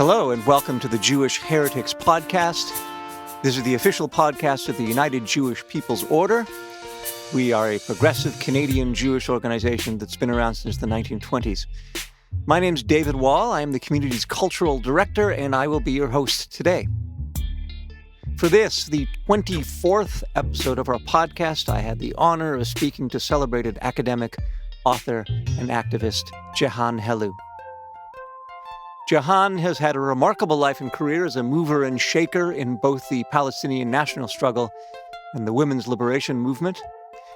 Hello and welcome to the Jewish Heretics podcast. This is the official podcast of the United Jewish People's Order. We are a progressive Canadian Jewish organization that's been around since the 1920s. My name's David Wall. I am the community's cultural director, and I will be your host today. For this, the 24th episode of our podcast, I had the honor of speaking to celebrated academic, author, and activist Jehan Helou. Jehan has had a remarkable life and career as a mover and shaker in both the Palestinian national struggle and the women's liberation movement.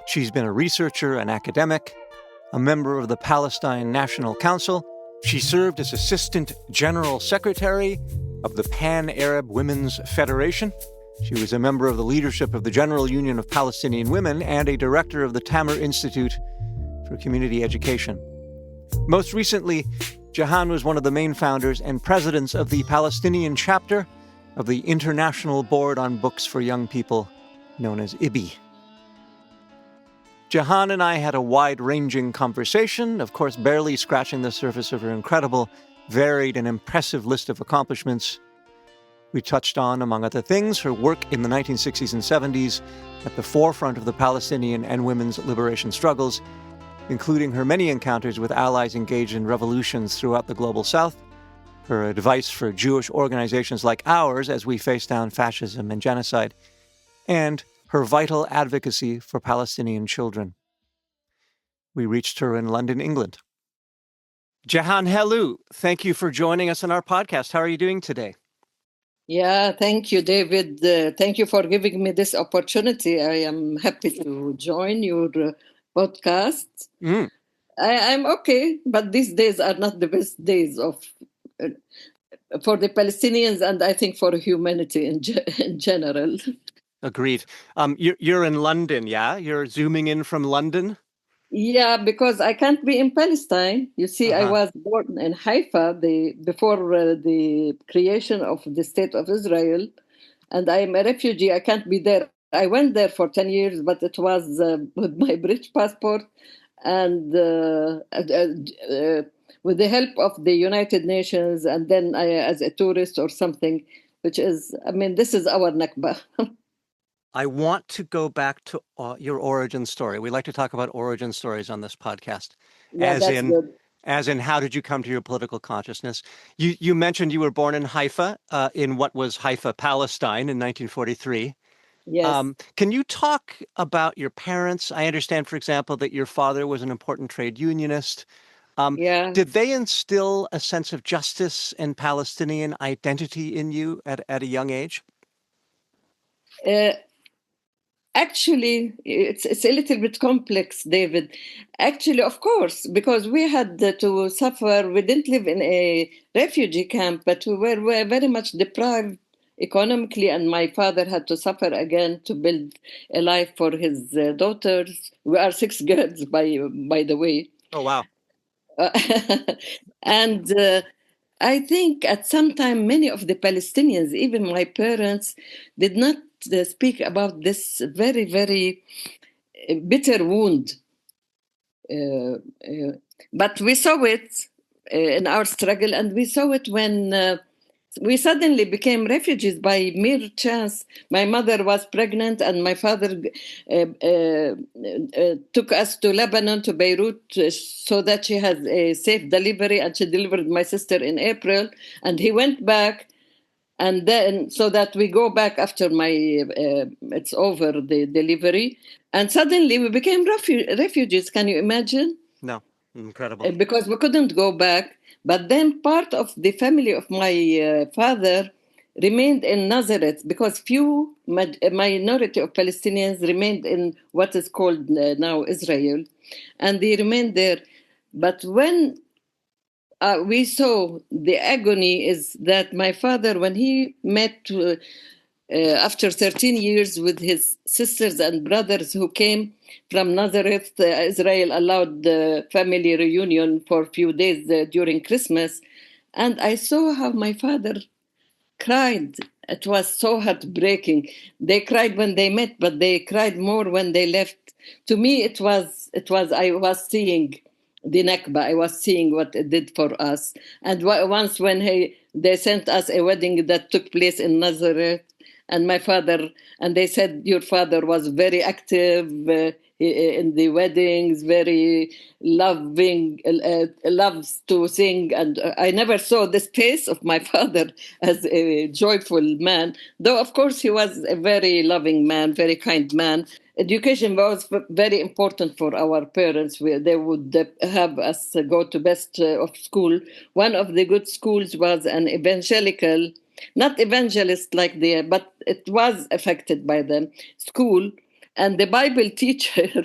She's been a researcher, an academic, a member of the Palestine National Council. She served as Assistant General Secretary of the Pan-Arab Women's Federation. She was a member of the leadership of the General Union of Palestinian Women and a director of the Tamar Institute for Community Education. Most recently, Jehan was one of the main founders and presidents of the Palestinian chapter of the International Board on Books for Young People, known as IBY. Jehan and I had a wide-ranging conversation, of course barely scratching the surface of her incredible, varied, and impressive list of accomplishments. We touched on, among other things, her work in the 1960s and 70s at the forefront of the Palestinian and women's liberation struggles, including her many encounters with allies engaged in revolutions throughout the Global South, her advice for Jewish organizations like ours as we face down fascism and genocide, and her vital advocacy for Palestinian children. We reached her in London, England. Jehan Helou, thank you for joining us on our podcast. How are you doing today? Yeah, thank you, David. Thank you for giving me this opportunity. I am happy to join your podcast. I'm okay, but these days are not the best days for the Palestinians and I think for humanity in general. Agreed. You're in London, yeah? You're zooming in from London? Yeah, because I can't be in Palestine. You see, I was born in Haifa before the creation of the State of Israel, and I am a refugee. I can't be there. I went there for 10 years, but it was with my British passport and with the help of the United Nations, and then as a tourist or something, which is, this is our Nakba. I want to go back to your origin story. We like to talk about origin stories on this podcast. Yeah, good. As in, how did you come to your political consciousness? You mentioned you were born in Haifa, in what was Haifa, Palestine, in 1943. Yes. Can you talk about your parents? I understand, for example, that your father was an important trade unionist. Did they instill a sense of justice and Palestinian identity in you at a young age? Actually, it's a little bit complex, David. Actually, of course, because we had to suffer. We didn't live in a refugee camp, but we were very much deprived economically, and my father had to suffer again to build a life for his daughters. We are 6 girls, by the way. Oh, wow. And I think at some time, many of the Palestinians, even my parents, did not speak about this very, very bitter wound. But we saw it in our struggle, and we saw it when we suddenly became refugees by mere chance. My mother was pregnant, and my father took us to Lebanon, to Beirut, so that she had a safe delivery, and she delivered my sister in April, and he went back. And then, so that we go back after it's over, the delivery. And suddenly we became refugees. Can you imagine? No, incredible. Because we couldn't go back. But then part of the family of my father remained in Nazareth, because a minority of Palestinians remained in what is called now Israel. And they remained there. But when we saw the agony is that my father, when he met after 13 years with his sisters and brothers who came from Nazareth, Israel allowed the family reunion for a few days during Christmas. And I saw how my father cried. It was so heartbreaking. They cried when they met, but they cried more when they left. To me, I was seeing the Nakba. I was seeing what it did for us. And once when they sent us a wedding that took place in Nazareth, and my father, and they said your father was very active in the weddings, very loving, loves to sing. And I never saw this face of my father as a joyful man, though of course he was a very loving man, very kind man. Education was very important for our parents. They would have us go to best of school. One of the good schools was an evangelical, not evangelist like but it was affected by them, school. And the Bible teacher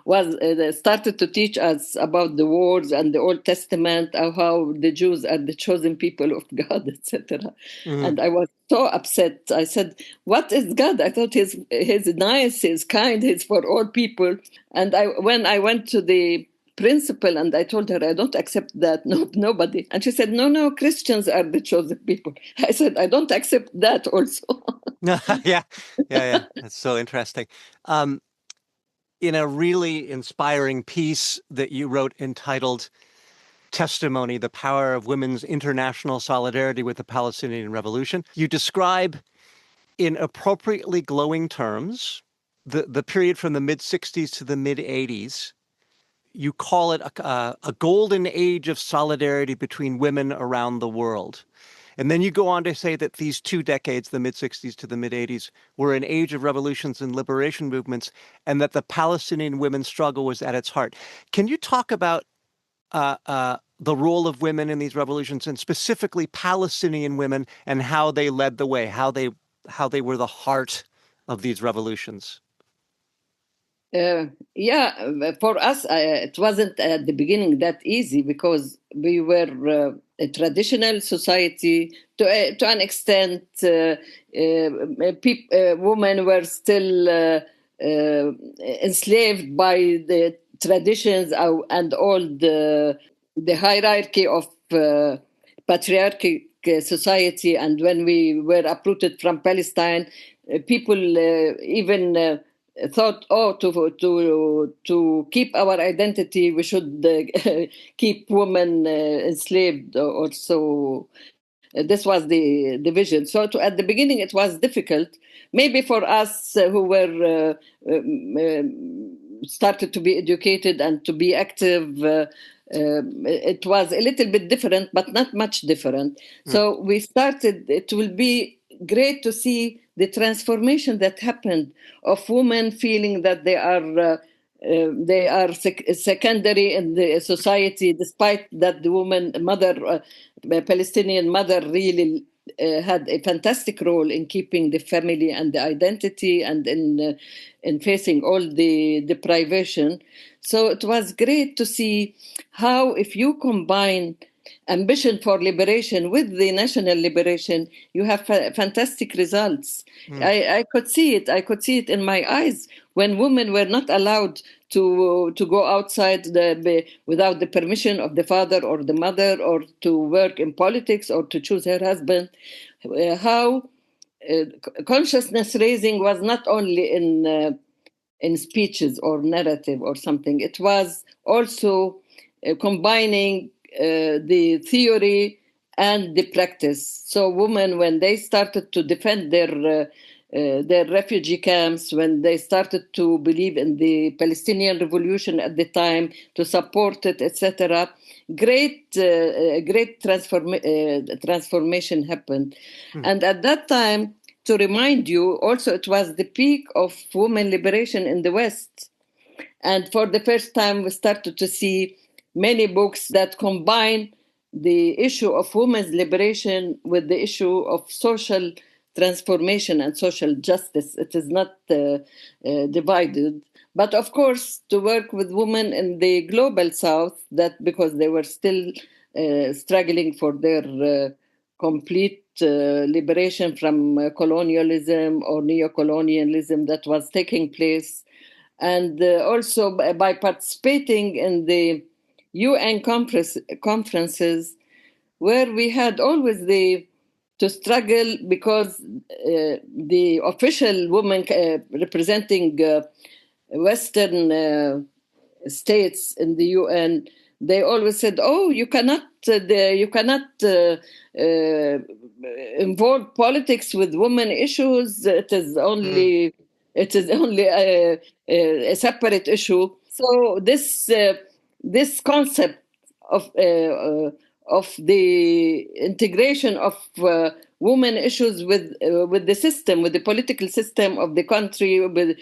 was started to teach us about the wars and the Old Testament, how the Jews are the chosen people of God, etc. And I was so upset. I said, "What is God? I thought he's nice, he's kind, he's for all people." And when I went to the principal and I told her, "I don't accept that, no, nobody." And she said, no, Christians are the chosen people. I said, "I don't accept that also." Yeah. That's so interesting. In a really inspiring piece that you wrote entitled Testimony, the Power of Women's International Solidarity with the Palestinian Revolution, you describe in appropriately glowing terms the period from the mid-'60s to the mid-'80s. You call it a golden age of solidarity between women around the world. And then you go on to say that these 2 decades, the mid-'60s to the mid-'80s, were an age of revolutions and liberation movements, and that the Palestinian women's struggle was at its heart. Can you talk about the role of women in these revolutions, and specifically Palestinian women, and how they led the way, how they were the heart of these revolutions? For us, it wasn't at the beginning that easy because we were a traditional society to an extent. Women were still enslaved by the traditions and all the hierarchy of patriarchic society. And when we were uprooted from Palestine, people even thought, to keep our identity, we should keep women enslaved or so. This was the vision. So at the beginning, it was difficult. Maybe for us who were started to be educated and to be active, it was a little bit different, but not much different. So we started, it will be great to see the transformation that happened of women feeling that they are secondary in the society, despite that the woman mother, Palestinian mother, really had a fantastic role in keeping the family and the identity and in facing all the deprivation. So it was great to see how, if you combine ambition for liberation with the national liberation, you have fantastic results. I could see it. I could see it in my eyes when women were not allowed to go outside without the permission of the father or the mother, or to work in politics or to choose her husband. How consciousness raising was not only in speeches or narrative or something. It was also combining the theory and the practice. So women, when they started to defend their refugee camps, when they started to believe in the Palestinian revolution at the time, to support it, etc., great transformation happened. And at that time, to remind you, also it was the peak of women liberation in the West. And for the first time, we started to see many books that combine the issue of women's liberation with the issue of social transformation and social justice. It is not divided. But of course, to work with women in the global South, that because they were still struggling for their complete liberation from colonialism or neo-colonialism that was taking place. And also by participating in the UN conferences, where we had always to struggle because the official women representing Western states in the UN they always said, "Oh, you cannot involve politics with women issues. It is only a separate issue." So this concept of the integration of women issues with the system, with the political system of the country, with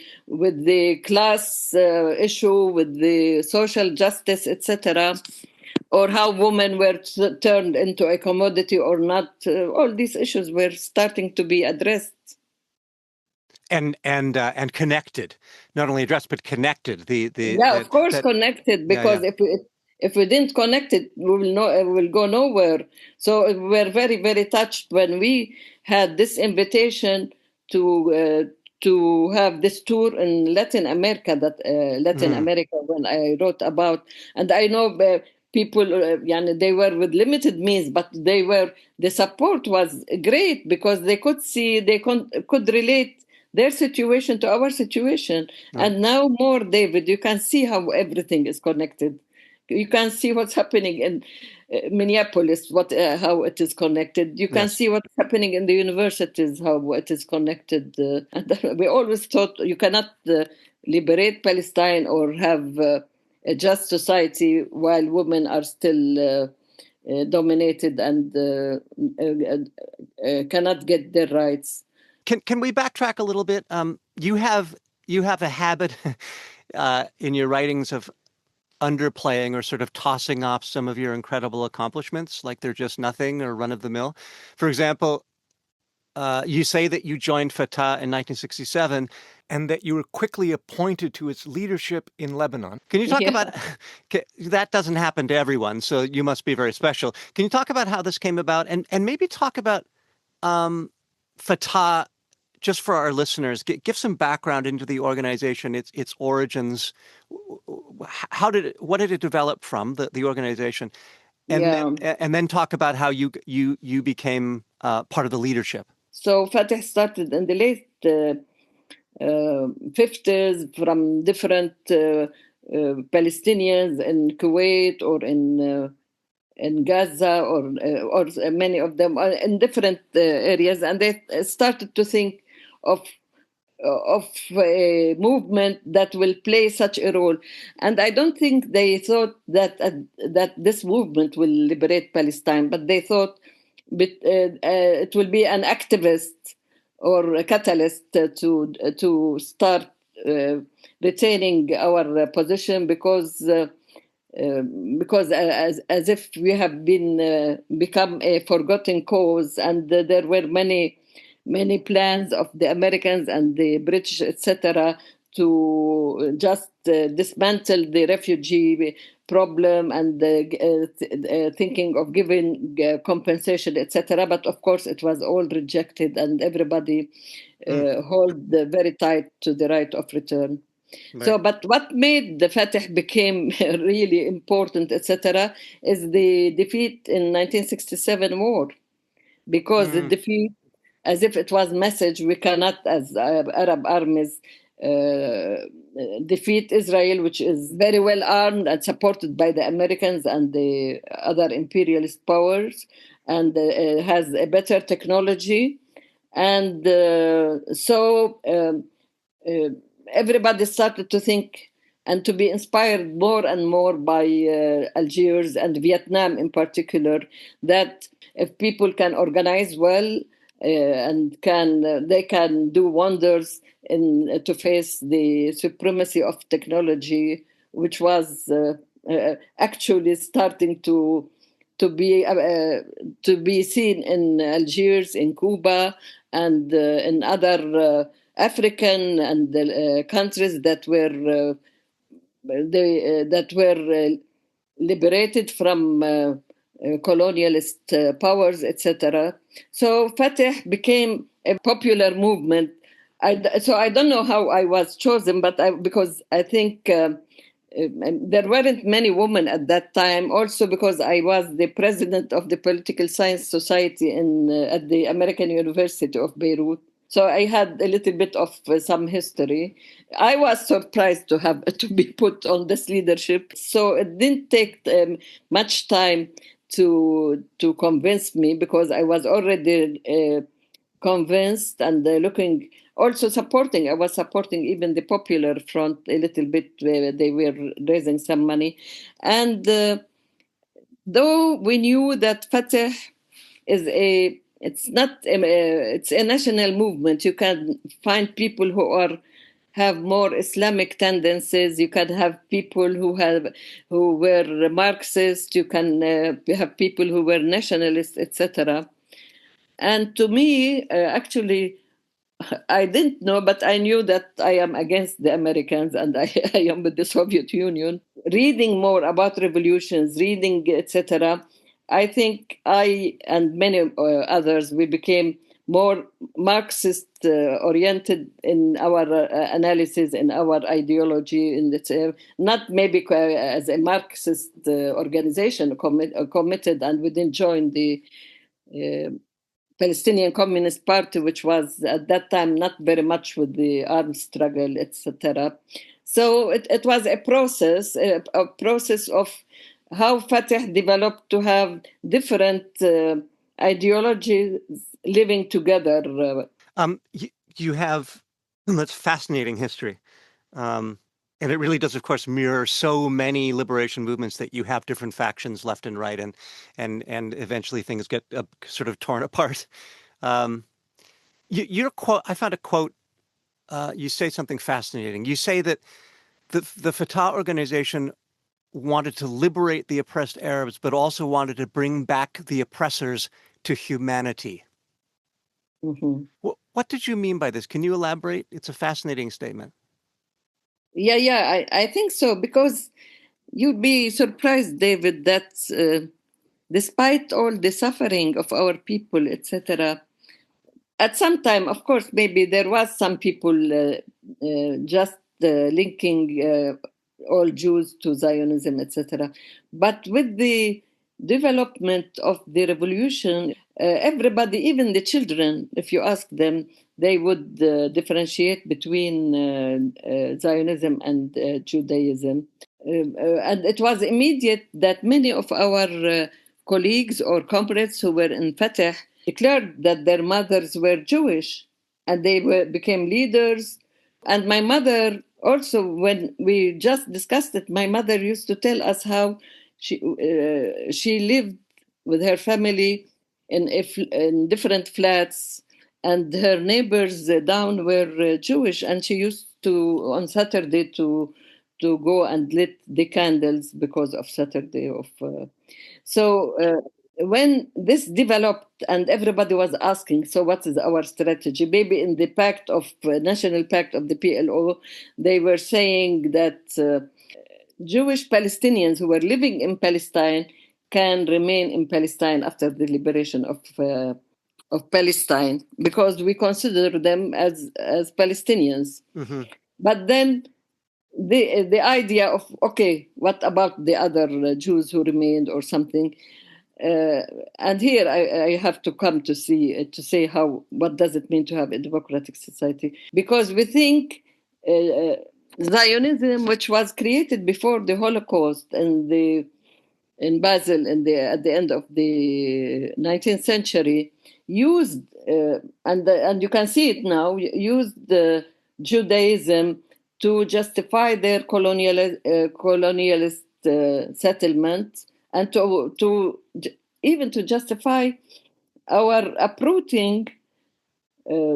the class issue, with the social justice, etc., or how women were turned into a commodity or not. All these issues were starting to be addressed. And connected, not only addressed but connected. Of course, connected, because if we didn't connect it, we will go nowhere. So we were very, very touched when we had this invitation to have this tour in Latin America. When I wrote about, and I know people, they were with limited means, but the support was great, because they could see, could relate their situation to our situation. And now more, David, you can see how everything is connected. You can see what's happening in Minneapolis, how it is connected. You can see what's happening in the universities, how it is connected. And we always thought you cannot liberate Palestine or have a just society while women are still dominated and cannot get their rights. Can we backtrack a little bit? You have a habit in your writings of underplaying or sort of tossing off some of your incredible accomplishments like they're just nothing or run of the mill. For example, you say that you joined Fatah in 1967 and that you were quickly appointed to its leadership in Lebanon. Can you talk about that? Doesn't happen to everyone, so you must be very special. Can you talk about how this came about, and maybe talk about Fatah, just for our listeners? Give some background into the organization, its origins. What did it develop from, the organization, and then talk about how you became part of the leadership. So Fatah started in the late 50s from different Palestinians in Kuwait or in Gaza or many of them in different areas, and they started to think of a movement that will play such a role. And I don't think they thought that this movement will liberate Palestine, but they thought it will be an activist or a catalyst to start retaining our position, because as if we have been become a forgotten cause, and there were many plans of the Americans and the British, etc., to just dismantle the refugee problem and thinking of giving compensation, etc. But of course, it was all rejected, and everybody hold very tight to the right of return. Right. So, but what made the Fatah became really important, etc., is the defeat in 1967 war, because the defeat, as if it was message, we cannot, as Arab armies, defeat Israel, which is very well armed and supported by the Americans and the other imperialist powers, and has a better technology. And so everybody started to think and to be inspired more and more by Algiers and Vietnam in particular, that if people can organize well, and they can do wonders to face the supremacy of technology, which was actually starting to be seen in Algiers, in Cuba, and in other African and countries that were liberated from colonialist powers, etc. So Fatah became a popular movement. So I don't know how I was chosen, but because I think there weren't many women at that time. Also because I was the president of the Political Science Society at the American University of Beirut. So I had a little bit of some history. I was surprised to have to be put on this leadership. So it didn't take much time to convince me, because I was already convinced and looking, also supporting. I was supporting even the Popular Front a little bit. They were raising some money, and though we knew that Fatah is it's a national movement. You can find people who have more Islamic tendencies. You can have people who were Marxist. You can have people who were nationalists, etc. And to me, actually, I didn't know, but I knew that I am against the Americans and I am with the Soviet Union. Reading more about revolutions, reading, etc., I think I and many others, we became more Marxist oriented in our analysis, in our ideology, in not maybe as a Marxist organization committed, and we didn't join the uh, Palestinian Communist Party, which was at that time not very much with the armed struggle, etc. So it was a process of how Fatah developed to have different ideologies living together. You have that's fascinating history. And it really does, of course, mirror so many liberation movements that you have different factions left and right, and eventually things get sort of torn apart. Your quote, I found a quote. You say something fascinating. You say that the Fatah organization wanted to liberate the oppressed Arabs, but also wanted to bring back the oppressors to humanity. Mm-hmm. What did you mean by this? Can you elaborate? It's a fascinating statement. Yeah, I think so, because you'd be surprised, David, that despite all the suffering of our people, etc., at some time, of course, maybe there was some people just linking all Jews to Zionism, etc. But with the development of the revolution, everybody, even the children, if you ask them, they would differentiate between Zionism and Judaism. And it was immediate that many of our colleagues or comrades who were in Fatah declared that their mothers were Jewish, and they became leaders. And my mother also, when we just discussed it, my mother used to tell us how she lived with her family in different flats, and her neighbors down were Jewish, and she used to on Saturday to go and lit the candles because of Saturday of. When this developed and everybody was asking, so what is our strategy? Maybe in the pact of national pact of the PLO, they were saying that Jewish Palestinians who were living in Palestine can remain in Palestine after the liberation of Palestine, because we consider them as Palestinians. Mm-hmm. But then the idea of, okay, what about the other Jews who remained or something? And here I have to come to say what does it mean to have a democratic society, because we think Zionism, which was created before the Holocaust in Basel at the end of the 19th century, used and you can see it now, used Judaism to justify their colonialist settlement, and to even to justify our uprooting.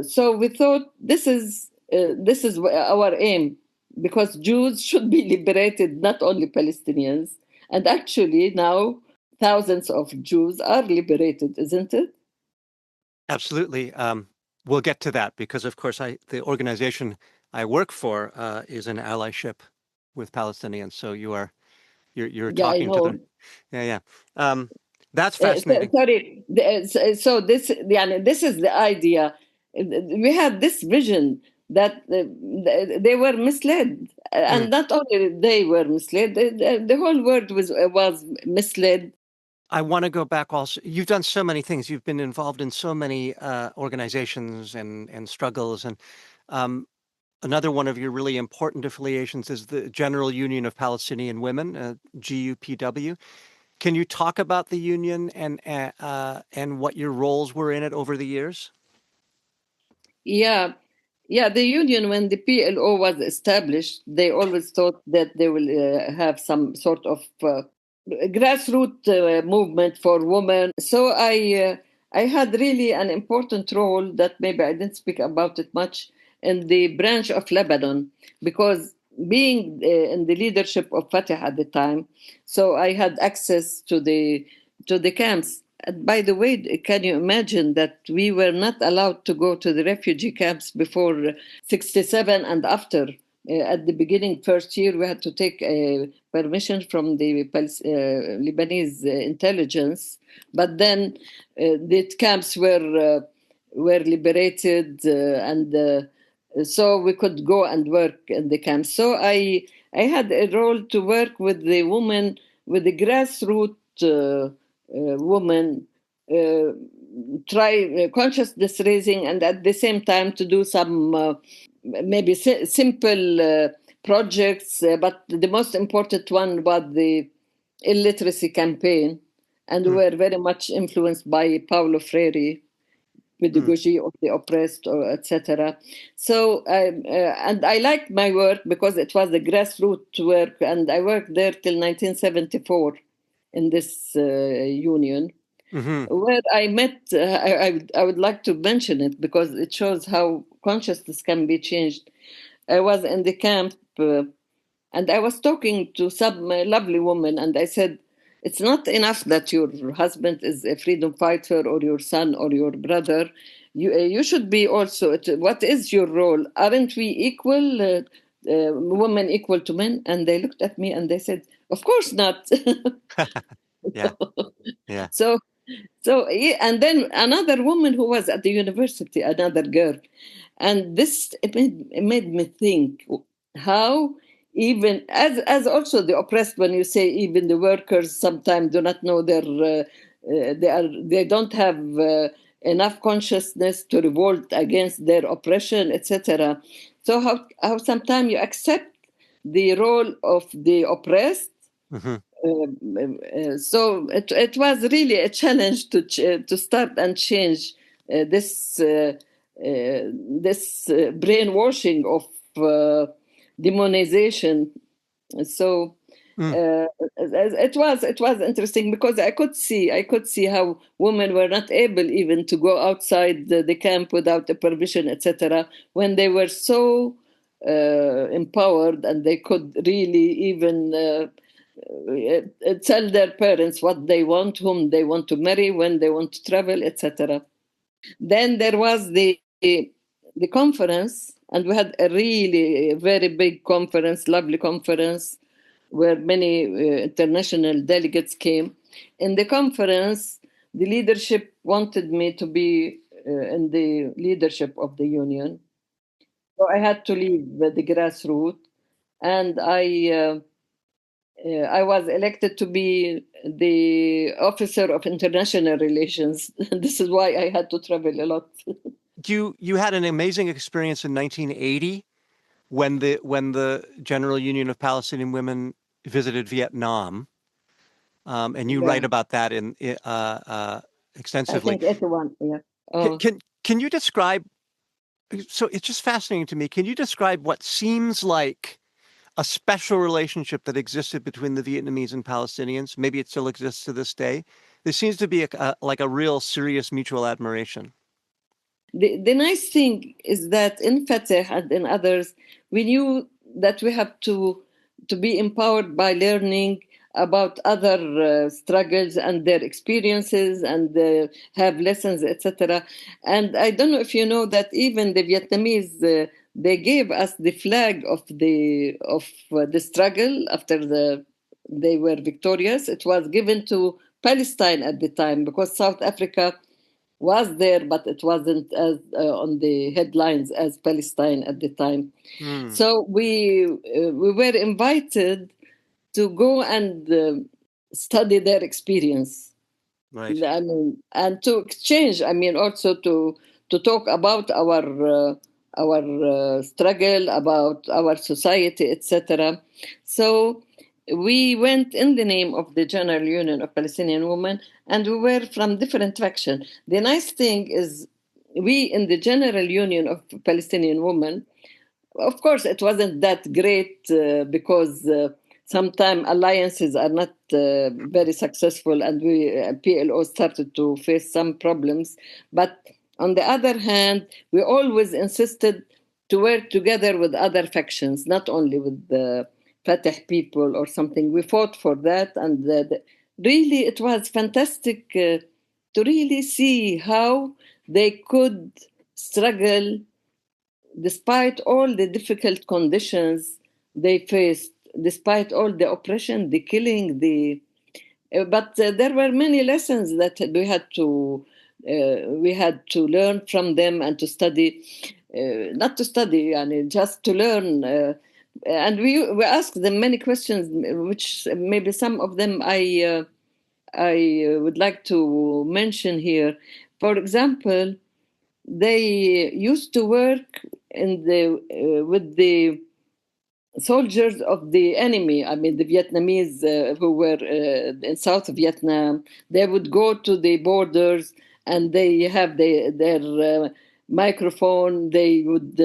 So we thought this is our aim, because Jews should be liberated, not only Palestinians. And actually now thousands of Jews are liberated, isn't it? Absolutely. We'll get to that, because, of course, the organization I work for is an allyship with Palestinians. So you're talking to them. Yeah. That's fascinating. Sorry. So this is the idea. We had this vision that they were misled, and not only they were misled, the whole world was misled. I want to go back also. You've done so many things. You've been involved in so many organizations and struggles. And um, another one of your really important affiliations is the General Union of Palestinian Women, GUPW. Can you talk about the union and what your roles were in it over the years? Yeah, yeah. The union, when the PLO was established, they always thought that they will have some sort of grassroots movement for women. So I had really an important role that maybe I didn't speak about it much in the branch of Lebanon, because being in the leadership of Fatah at the time, so I had access to the camps. And by the way, can you imagine that we were not allowed to go to the refugee camps before 67 and after? At the beginning, first year, we had to take permission from the Lebanese intelligence, but then the camps were liberated, and so we could go and work in the camps. So I had a role to work with the women, with the grassroots women, uh, try consciousness raising, and at the same time to do some maybe simple projects. But the most important one was the illiteracy campaign, and we Hmm. were very much influenced by Paulo Freire, Hmm. pedagogy of the oppressed, or etc. So, and I liked my work because it was the grassroots work, and I worked there till 1974 in this union, Hmm. where I met. I would like to mention it because it shows how consciousness can be changed. I was in the camp, and I was talking to some lovely woman, and I said, "It's not enough that your husband is a freedom fighter, or your son, or your brother. You should be also. What is your role? Aren't we equal? Women equal to men?" And they looked at me and they said, "Of course not." Yeah. Yeah. So so, yeah, and then another woman who was at the university, another girl, and this it made me think how, even as also the oppressed, when you say even the workers sometimes do not know their they don't have enough consciousness to revolt against their oppression, etc. So how sometimes you accept the role of the oppressed. Hmm. So it was really a challenge to start and change this brainwashing of demonization. So Mm. it was interesting because I could see how women were not able even to go outside the camp without a permission, etc. When they were so empowered, and they could really even tell their parents what they want, whom they want to marry, when they want to travel, etc. Then there was the conference, and we had a really very big conference, lovely conference, where many international delegates came. In the conference, the leadership wanted me to be in the leadership of the union. So I had to leave the grassroots, and I was elected to be the officer of international relations. This is why I had to travel a lot. You had an amazing experience in 1980 when the General Union of Palestinian Women visited Vietnam, and you Yeah, write about that in I extensively. think 81. Yeah. Can, Oh, can can you describe? So it's just fascinating to me. Can you describe what seems like a special relationship that existed between the Vietnamese and Palestinians? Maybe it still exists to this day. There seems to be like a real serious mutual admiration. the nice thing is that in Fatah and in others, we knew that we have to be empowered by learning about other struggles and their experiences, and have lessons, etc. And I don't know if you know that even the Vietnamese, they gave us the flag of the struggle after they were victorious. It was given to Palestine at the time, because South Africa was there, but it wasn't as on the headlines as Palestine at the time. Hmm. So we were invited to go and study their experience. Right. I mean, and to exchange. I mean, also to talk about our struggle, about our society, etc. So we went in the name of the General Union of Palestinian Women, and we were from different factions. The nice thing is, we in the General Union of Palestinian Women, of course, it wasn't that great because sometimes alliances are not very successful, and we PLO started to face some problems. But on the other hand, we always insisted to work together with other factions, not only with the Fatah people or something. We fought for that, and really, it was fantastic to really see how they could struggle despite all the difficult conditions they faced, despite all the oppression, the killing, but there were many lessons that we had to learn from them and to study, not to study, just to learn. And we asked them many questions, which maybe some of them I would like to mention here. For example, they used to work in the with the soldiers of the enemy. I mean, the Vietnamese who were in South Vietnam. They would go to the borders, and they have their microphone. They would.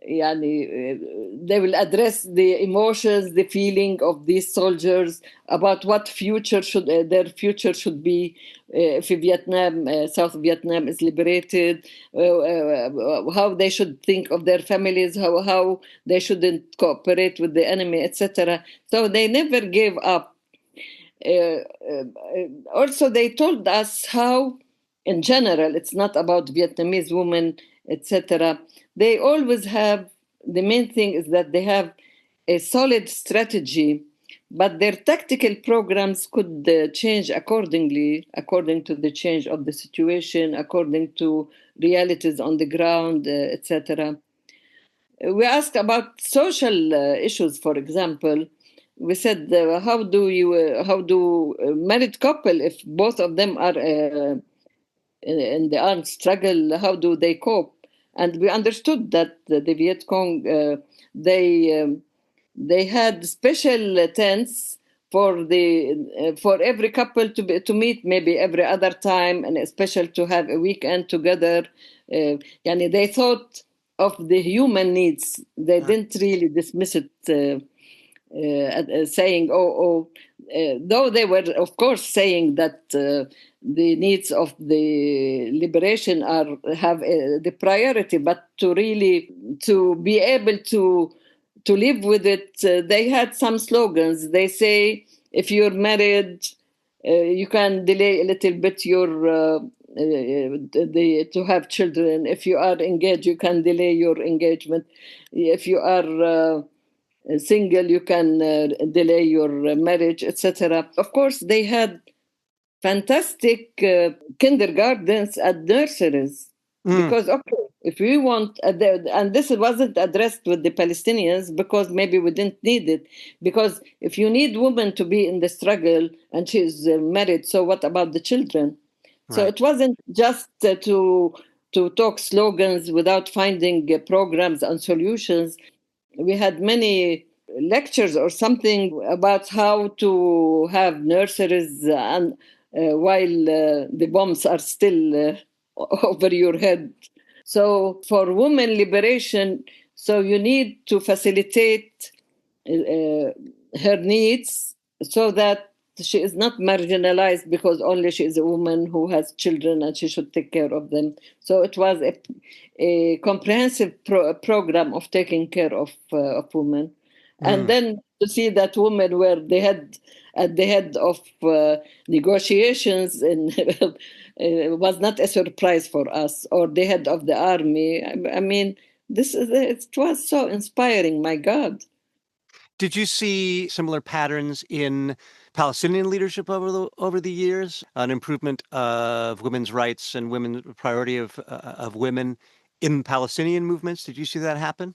They will address the emotions, the feeling of these soldiers about what future should their future should be if Vietnam, South Vietnam is liberated, how they should think of their families, how they shouldn't cooperate with the enemy, etc. So they never gave up. Also, they told us how, in general, it's not about Vietnamese women, etc. They always have, the main thing is that they have a solid strategy, but their tactical programs could change accordingly, according to the change of the situation, according to realities on the ground, etc. We asked about social issues, for example. We said, how do married couple, if both of them are in the armed struggle, how do they cope? And we understood that the Viet Cong, they had special tents for every couple to meet maybe every other time, and special to have a weekend together. They thought of the human needs. They didn't really dismiss it, saying, though they were, of course, saying that the needs of the liberation have the priority, but to be able to live with it, they had some slogans. They say, if you're married, you can delay a little bit to have children. If you are engaged, you can delay your engagement. If you are single, you can delay your marriage, etc. Of course, they had fantastic kindergartens and nurseries, because okay, if we want, and this wasn't addressed with the Palestinians because maybe we didn't need it, because if you need women to be in the struggle and she's married, so what about the children? So Right. it wasn't just to talk slogans without finding programs and solutions. We had many lectures or something about how to have nurseries, and while the bombs are still over your head. So for women liberation, so you need to facilitate her needs so that she is not marginalized because only she is a woman who has children and she should take care of them. So it was a comprehensive program of taking care of women. And then to see that women were at the head of negotiations, and was not a surprise for us, or the head of the army. I mean, it was so inspiring. My God. Did you see similar patterns in Palestinian leadership over the years? An improvement of women's rights and women's priority of women in Palestinian movements? Did you see that happen?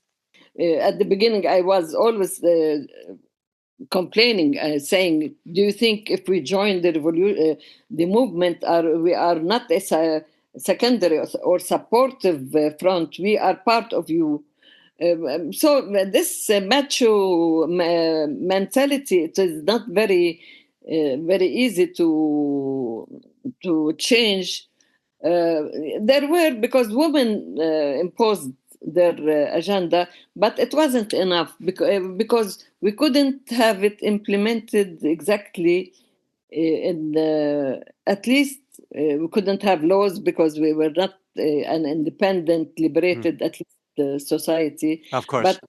At the beginning, I was always complaining, saying, "Do you think if we join the the movement, we are not a secondary or supportive front? We are part of you." So this macho mentality, it is not very easy to change. There were, because women imposed their agenda, but it wasn't enough because we couldn't have it implemented exactly at least we couldn't have laws because we were not an independent, liberated, at least society. Of course. But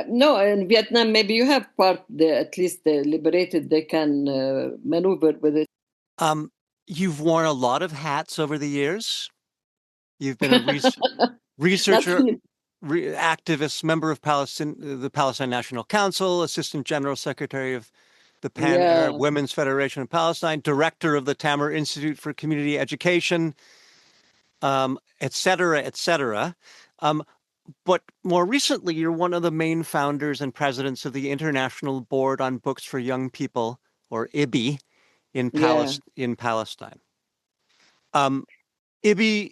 no, in Vietnam, maybe you have at least liberated, they can maneuver with it. You've worn a lot of hats over the years. You've been a researcher, activist, member of the Palestine National Council, Assistant General Secretary of the Pan-Arab Women's Federation of Palestine, Director of the Tamer Institute for Community Education, et cetera, et cetera. But more recently, you're one of the main founders and presidents of the International Board on Books for Young People, or IBI, in Palestine. IBI,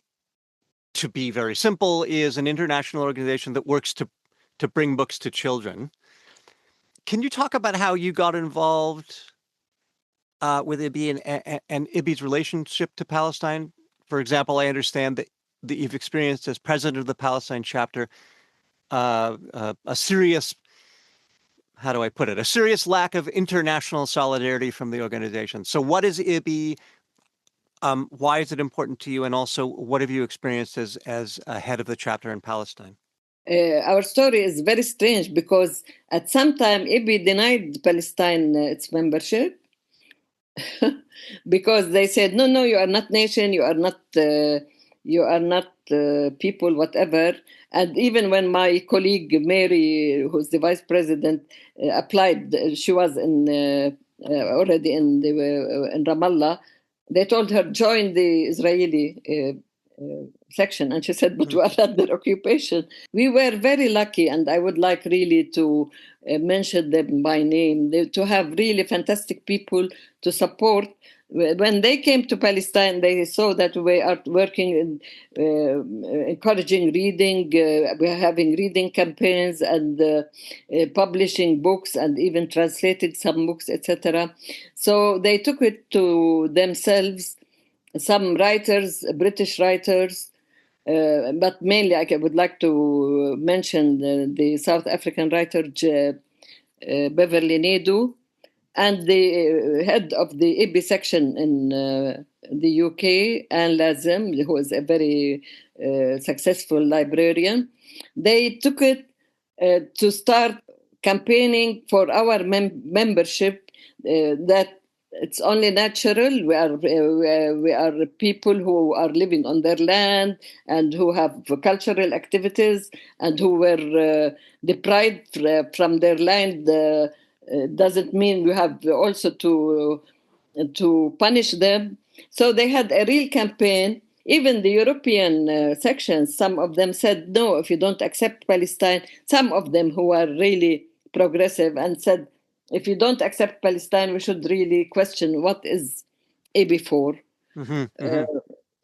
to be very simple, is an international organization that works to bring books to children. Can you talk about how you got involved with IBI and IBI's relationship to Palestine? For example, I understand that you've experienced as president of the Palestine chapter a serious, how do I put it, a serious lack of international solidarity from the organization. So what is IBI? Why is it important to you? And also, what have you experienced as a head of the chapter in Palestine? Our story is very strange because at some time IBI denied Palestine its membership because they said, no, you are not nation, you are not people, whatever. And even when my colleague Mary, who's the vice president, applied, she was already in Ramallah. They told her, join the Israeli section. And she said, but we are under occupation. We were very lucky, and I would like really to mention them by name, to have really fantastic people to support. When they came to Palestine, they saw that we are working in encouraging reading. We are having reading campaigns and publishing books and even translated some books, etc. So they took it to themselves. Some writers, British writers, but mainly I would like to mention the South African writer Beverly Naidoo, and the head of the IBI section in the UK, Anne Lazem, who is a very successful librarian. They took it to start campaigning for our membership, that it's only natural. We are people who are living on their land and who have cultural activities and who were deprived from their land. Doesn't mean we have also to punish them. So they had a real campaign. Even the European sections, some of them said, no, if you don't accept Palestine, some of them who are really progressive and said, if you don't accept Palestine, we should really question what is IBI for.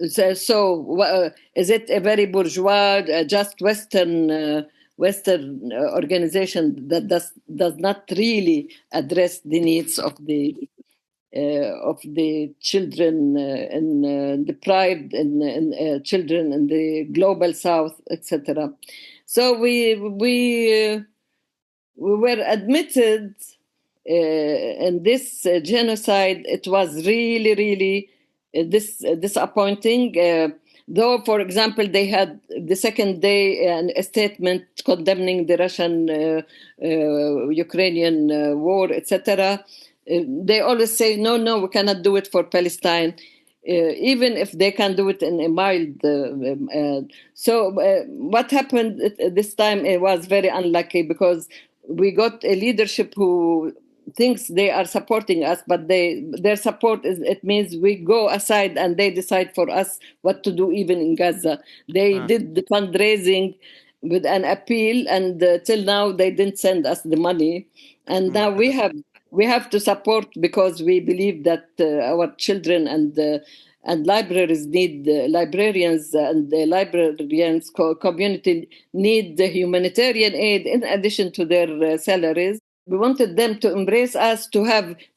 So is it a very bourgeois, just Western organization that does not really address the needs of the children and deprived and children in the global South, etc. So we were admitted in this genocide. It was really disappointing. Though, for example, they had the second day a statement condemning the Russian-Ukrainian war, etc. They always say, no, we cannot do it for Palestine, even if they can do it in a mild. So what happened this time, it was very unlucky because we got a leadership who thinks they are supporting us, but their support it means we go aside and they decide for us what to do. Even in Gaza, they did the fundraising with an appeal, and till now they didn't send us the money, and now we have to support, because we believe that our children and libraries need librarians, and the librarians community need the humanitarian aid in addition to their salaries. We wanted them to embrace us, to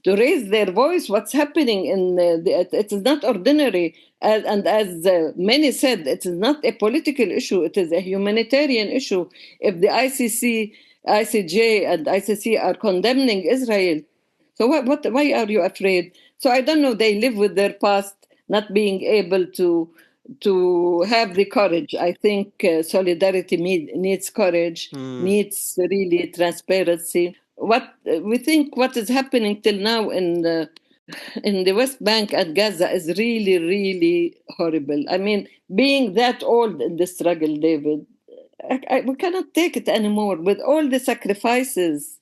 raise their voice. What's happening it is not ordinary, and as many said, it is not a political issue. It is a humanitarian issue. If the ICC, ICJ, and ICC are condemning Israel, so why are you afraid? So I don't know. They live with their past, not being able to have the courage. I think solidarity needs courage, needs really transparency. What we think, what is happening till now in the West Bank and Gaza is really, really horrible. I mean, being that old in the struggle, David, we cannot take it anymore with all the sacrifices,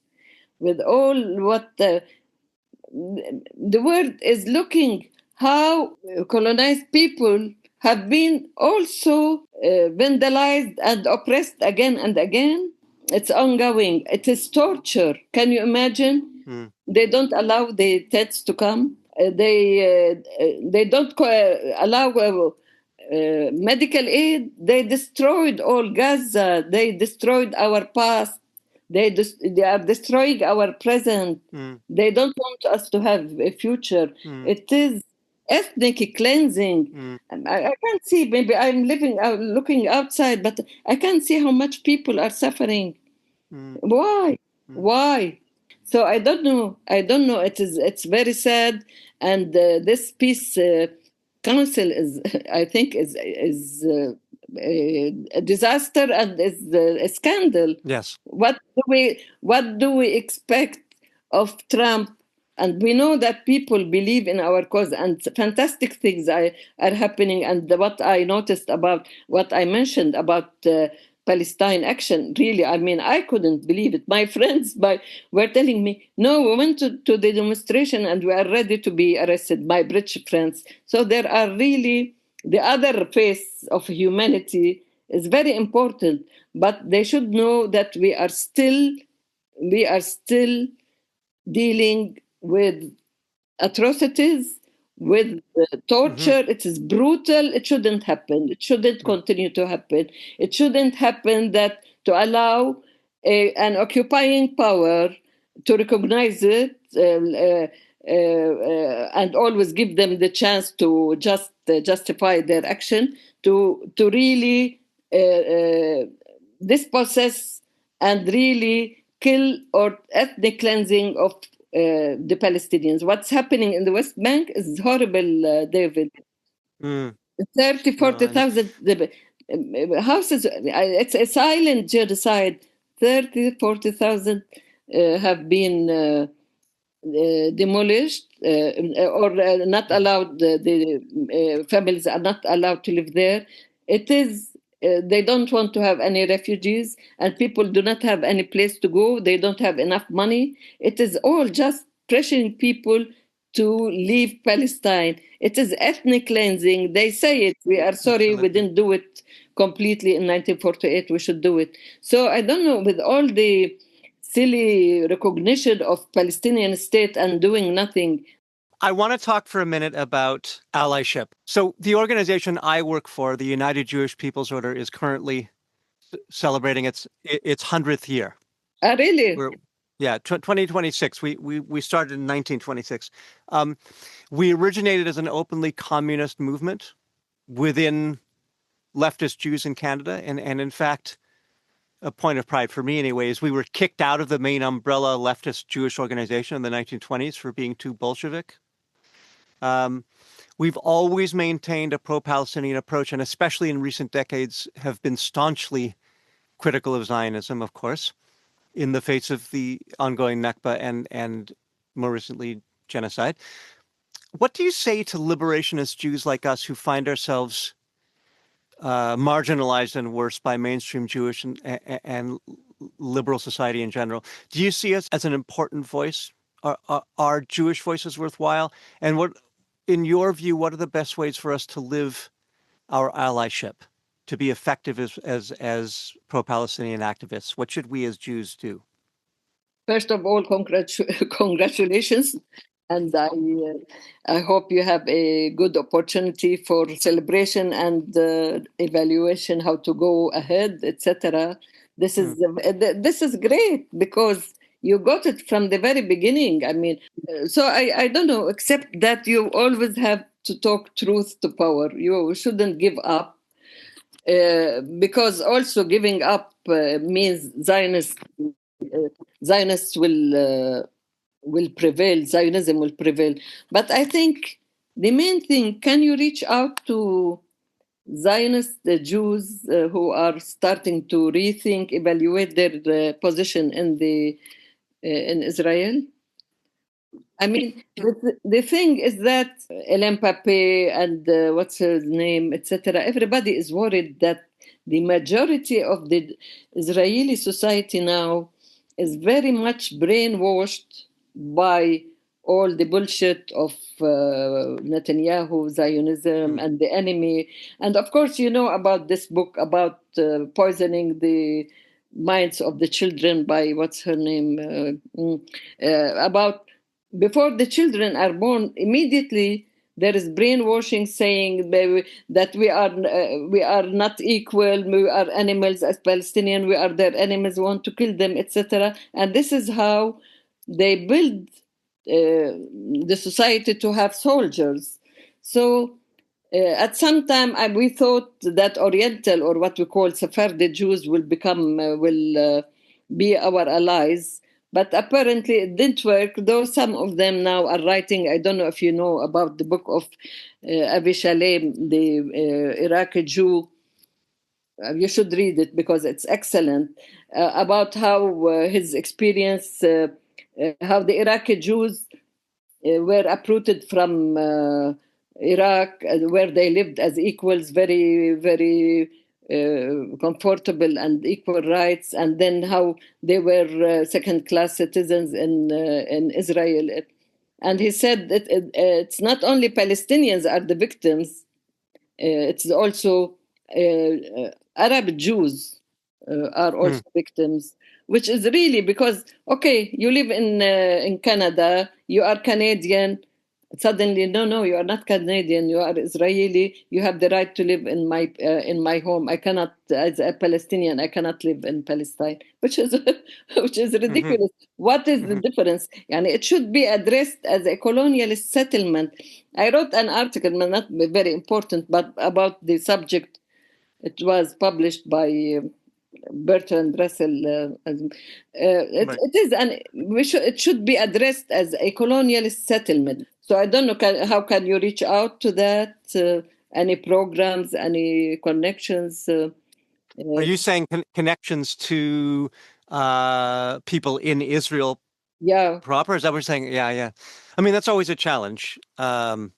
with all what the world is looking, how colonized people have been also vandalized and oppressed again and again. It's ongoing. It is torture. Can you imagine? They don't allow the Teds to come. They don't allow medical aid. They destroyed all Gaza. They destroyed our past. They are destroying our present. They don't want us to have a future. It is ethnic cleansing. I can't see. Maybe I'm looking outside, but I can't see how much people are suffering. Why? Why? So I don't know. I don't know. It's very sad, and this peace council is, I think, is a disaster and is a scandal. Yes. What do we expect of Trump? And we know that people believe in our cause, and fantastic things are happening. And what I noticed about what I mentioned about Palestine action, really, I mean, I couldn't believe it. My friends were telling me, no, we went to the demonstration and we are ready to be arrested, my British friends. So there are really, the other face of humanity is very important, but they should know that we are still dealing with atrocities, with torture. It is brutal. It shouldn't happen. It shouldn't continue to happen. It shouldn't happen that to allow an occupying power to recognize it and always give them the chance to just justify their action, to really dispossess and really kill or ethnic cleansing of the Palestinians. What's happening in the West Bank is horrible, David. 30, 40,000 houses. It's a silent genocide. 30, 40,000 have been demolished or not allowed. The families are not allowed to live there. It is. They don't want to have any refugees, and people do not have any place to go. They don't have enough money. It is all just pressuring people to leave Palestine. It is ethnic cleansing. They say it. We are sorry, we didn't do it completely in 1948. We should do it. So I don't know, with all the silly recognition of Palestinian state and doing nothing. I want to talk for a minute about allyship. So the organization I work for, the United Jewish People's Order, is currently celebrating its 100th year. Ah, really? 2026. We started in 1926. We originated as an openly communist movement within leftist Jews in Canada. And in fact, a point of pride for me anyways, we were kicked out of the main umbrella leftist Jewish organization in the 1920s for being too Bolshevik. We've always maintained a pro-Palestinian approach, and especially in recent decades have been staunchly critical of Zionism, of course, in the face of the ongoing Nakba and more recently genocide. What do you say to liberationist Jews like us who find ourselves marginalized and worse by mainstream Jewish and liberal society in general? Do you see us as an important voice? Are Jewish voices worthwhile? And what, in your view, what are the best ways for us to live our allyship to be effective as pro-Palestinian activists? What should we as Jews do? First of all, congratulations. And I hope you have a good opportunity for celebration and evaluation, how to go ahead, etc. This is great because you got it from the very beginning. I mean, so I don't know, except that you always have to talk truth to power. You shouldn't give up. Because also giving up means Zionists will prevail, Zionism will prevail. But I think the main thing, can you reach out to Zionist Jews who are starting to rethink, evaluate their position in Israel? I mean, the thing is that Ellen Pape and what's his name, etc., everybody is worried that the majority of the Israeli society now is very much brainwashed by all the bullshit of Netanyahu, Zionism, and the enemy. And of course, you know about this book about poisoning the minds of the children by what's her name, about before the children are born, immediately there is brainwashing saying that we are not equal, we are animals as Palestinians, we are their enemies, want to kill them, etc. And this is how they build the society to have soldiers. So at some time we thought that Oriental, or what we call Sephardi Jews, will be our allies. But apparently it didn't work, though some of them now are writing. I don't know if you know about the book of Avi Shalem, the Iraqi Jew. You should read it because it's excellent, about how his experience, how the Iraqi Jews were uprooted from Iraq, where they lived as equals, very, very comfortable and equal rights, and then how they were second-class citizens in Israel. And he said that it's not only Palestinians are the victims, it's also Arab Jews are also victims, which is really because, okay, you live in Canada, you are Canadian. Suddenly, no, you are not Canadian. You are Israeli. You have the right to live in my home. I cannot, as a Palestinian, I cannot live in Palestine, which is ridiculous. What is the difference? And it should be addressed as a colonialist settlement. I wrote an article, not very important, but about the subject. It was published by Bertrand Russell. It is, and it should be addressed as a colonialist settlement. So I don't know how can you reach out to that? Any programs, any connections? Are you saying connections to people in Israel? Yeah, proper? Is that what you're saying? Yeah. I mean, that's always a challenge, and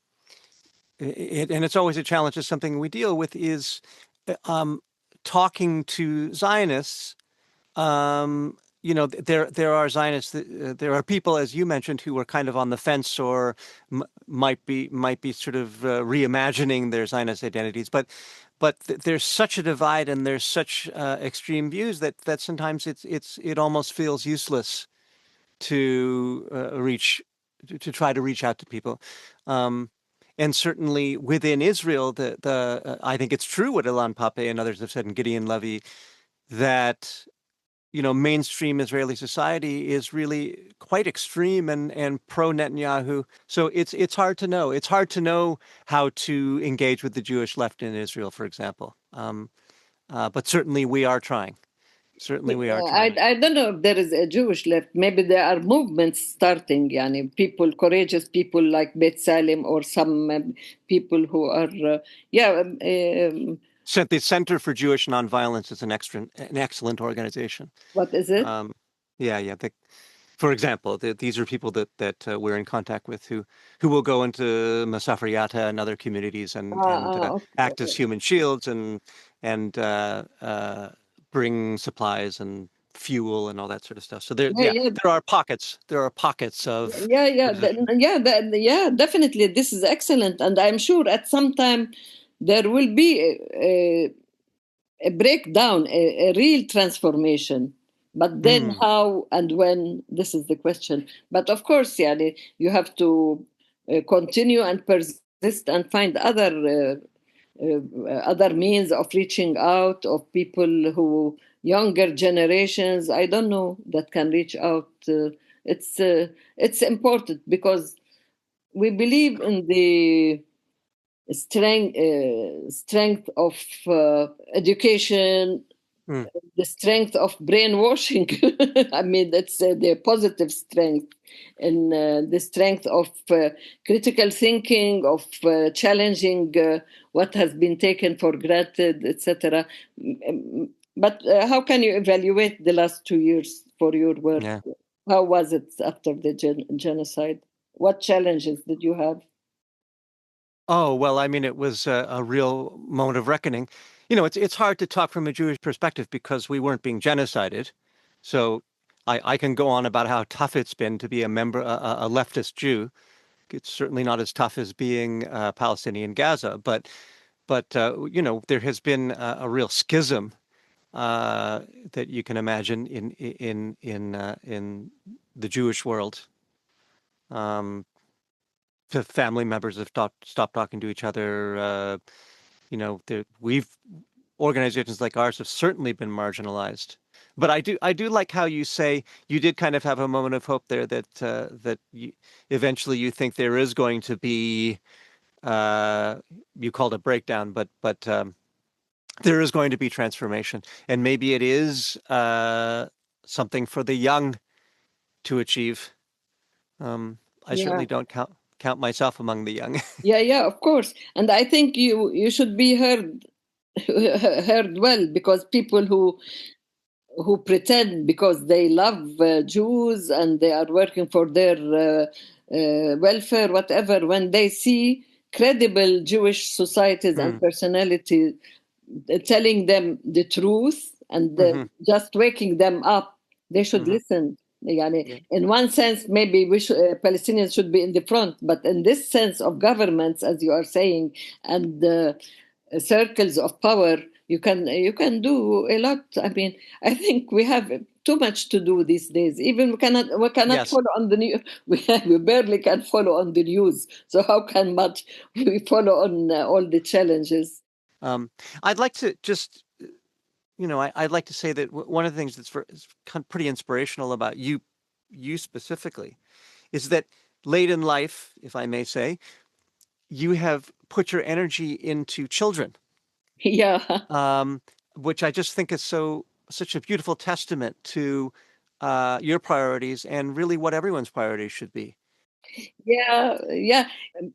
it's always a challenge. Is something we deal with is talking to Zionists. There are Zionists, there are people, as you mentioned, who are kind of on the fence or might be sort of reimagining their Zionist identities. But there's such a divide and there's such extreme views that sometimes it almost feels useless to try to reach out to people. And certainly within Israel, I think it's true what Ilan Pape and others have said, and Gideon Levy, that mainstream Israeli society is really quite extreme and pro Netanyahu. So it's hard to know. It's hard to know how to engage with the Jewish left in Israel, for example. But certainly we are trying. Certainly we are trying. I don't know if there is a Jewish left. Maybe there are movements starting, people, courageous people like Beit Salim, or some people who are, The Center for Jewish Nonviolence is an excellent organization. What is it? For example, these are people that we're in contact with who will go into Masafer Yatta and other communities and act as human shields and bring supplies and fuel and all that sort of stuff. So there are pockets. There are pockets of definitely. This is excellent, and I'm sure at some time there will be a breakdown, a real transformation. But then how and when, this is the question. But of course, yani, you have to continue and persist and find other means of reaching out, of people who, younger generations, I don't know, that can reach out. It's important because we believe in the strength of education, the strength of brainwashing. I mean, that's the positive strength, and the strength of critical thinking, of challenging what has been taken for granted, etc. But how can you evaluate the last 2 years for your work? Yeah. How was it after the genocide? What challenges did you have? Oh, well, I mean, it was a real moment of reckoning. You know, it's hard to talk from a Jewish perspective because we weren't being genocided. So I can go on about how tough it's been to be a leftist Jew. It's certainly not as tough as being Palestinian Gaza, but you know, there has been a real schism that you can imagine in the Jewish world. The family members have stopped talking to each other. You know, organizations like ours have certainly been marginalized. But I do like how you say you did kind of have a moment of hope there that eventually you think there is going to be you called it breakdown, but there is going to be transformation, and maybe it is something for the young to achieve. I Yeah. certainly don't count myself among the young. Yeah, of course. And I think you should be heard heard well, because people who pretend because they love Jews and they are working for their welfare, whatever, when they see credible Jewish societies and Mm, personalities telling them the truth and hmm. just waking them up, they should Hmm. listen. Yani, Yeah. in one sense, maybe Palestinians should be in the front, but in this sense of governments, as you are saying, and circles of power, you can do a lot. I mean, I think we have too much to do these days. Even we cannot Yes. follow on the news. We barely can follow on the news. So how can much we follow on all the challenges? Um, I'd like to just, you know, I'd like to say that one of the things is pretty inspirational about you specifically, is that late in life, if I may say, you have put your energy into children, Yeah. um, which I just think is such a beautiful testament to your priorities and really what everyone's priorities should be. Yeah.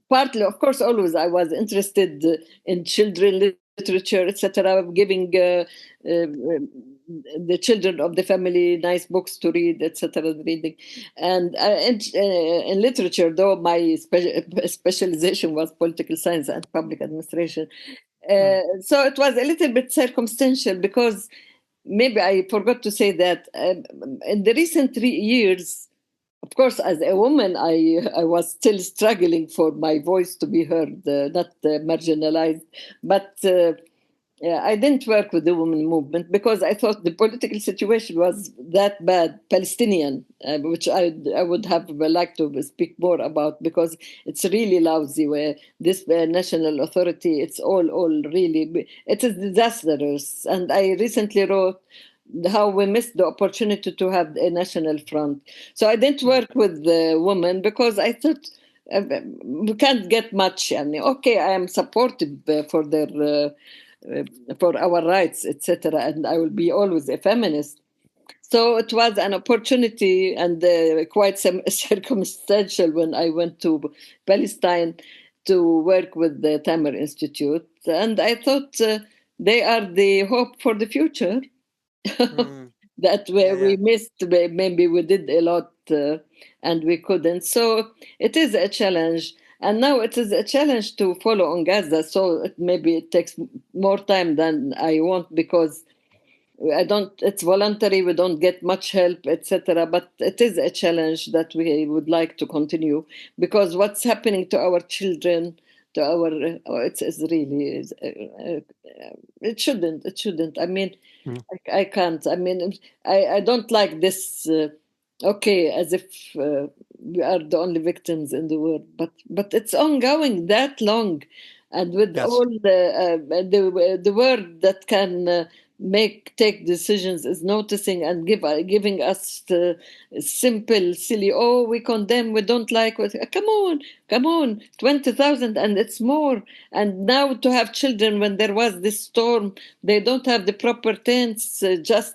Partly, of course, always I was interested in children literature, etc., giving the children of the family nice books to read, etc., reading. And in literature, though my specialization was political science and public administration. Mm, So it was a little bit circumstantial, because maybe I forgot to say that in the recent 3 years, of course, as a woman, I was still struggling for my voice to be heard, not marginalized. But yeah, I didn't work with the women movement because I thought the political situation was that bad, Palestinian, which I would have liked to speak more about, because it's really lousy. Where this national authority, it's all really, it is disastrous. And I recently wrote how we missed the opportunity to have a national front. So I didn't mm, work with the women because I thought we can't get much. And okay, I am supportive for their. For our rights, etc. And I will be always a feminist. So it was an opportunity, and quite some circumstantial, when I went to Palestine to work with the Tamer Institute. And I thought they are the hope for the future. mm. That Yeah, where yeah. we missed, maybe we did a lot and we couldn't. So it is a challenge. And now it is a challenge to follow on Gaza. So maybe it takes more time than I want, because I don't. It's voluntary. We don't get much help, etc. But it is a challenge that we would like to continue, because what's happening to our children? to our. It's really. It shouldn't. It shouldn't. I mean, Mm. I can't. I mean, I don't like this. Okay, as if we are the only victims in the world, but it's ongoing that long, and with Yes. all the word that can take decisions is noticing and giving us the simple, silly. Oh, we condemn. We don't like. Come on, 20,000, and it's more. And now to have children when there was this storm, they don't have the proper tents. Just.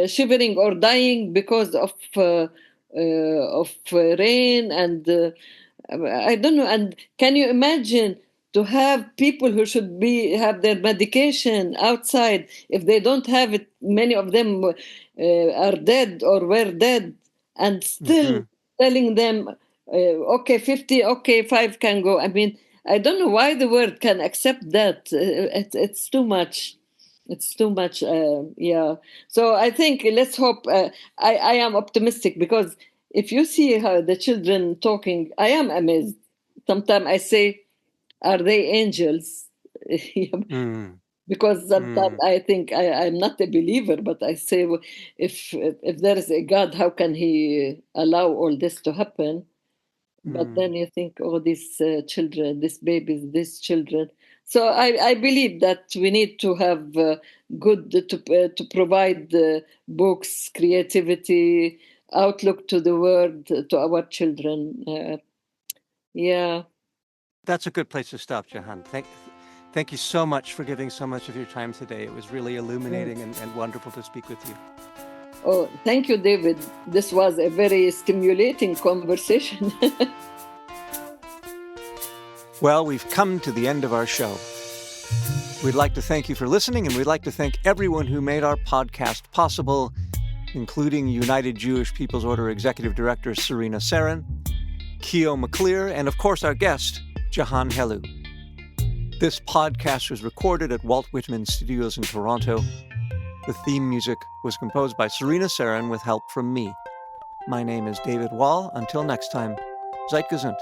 Shivering or dying because of rain and I don't know. And can you imagine to have people who should have their medication outside if they don't have it? Many of them are dead or were dead, and still telling them, okay, 50, okay, 5 can go. I mean, I don't know why the world can accept that. It's too much. It's too much, yeah. So I think let's hope. I am optimistic because if you see how the children talking, I am amazed. Sometimes I say, "Are they angels?" Because sometimes I think I'm not a believer, but I say, well, if there is a God, how can He allow all this to happen? But then you think, oh, these children, these babies, these children. So I believe that we need to have good to provide books, creativity, outlook to the world to our children. Yeah. That's a good place to stop, Jehan. Thank you so much for giving so much of your time today. It was really illuminating and wonderful to speak with you. Oh, thank you, David. This was a very stimulating conversation. Well, we've come to the end of our show. We'd like to thank you for listening, and we'd like to thank everyone who made our podcast possible, including United Jewish People's Order Executive Director Serena Sarin, Keo McClear, and of course our guest, Jehan Helou. This podcast was recorded at Walt Whitman Studios in Toronto. The theme music was composed by Serena Sarin with help from me. My name is David Wall. Until next time, seid gesund.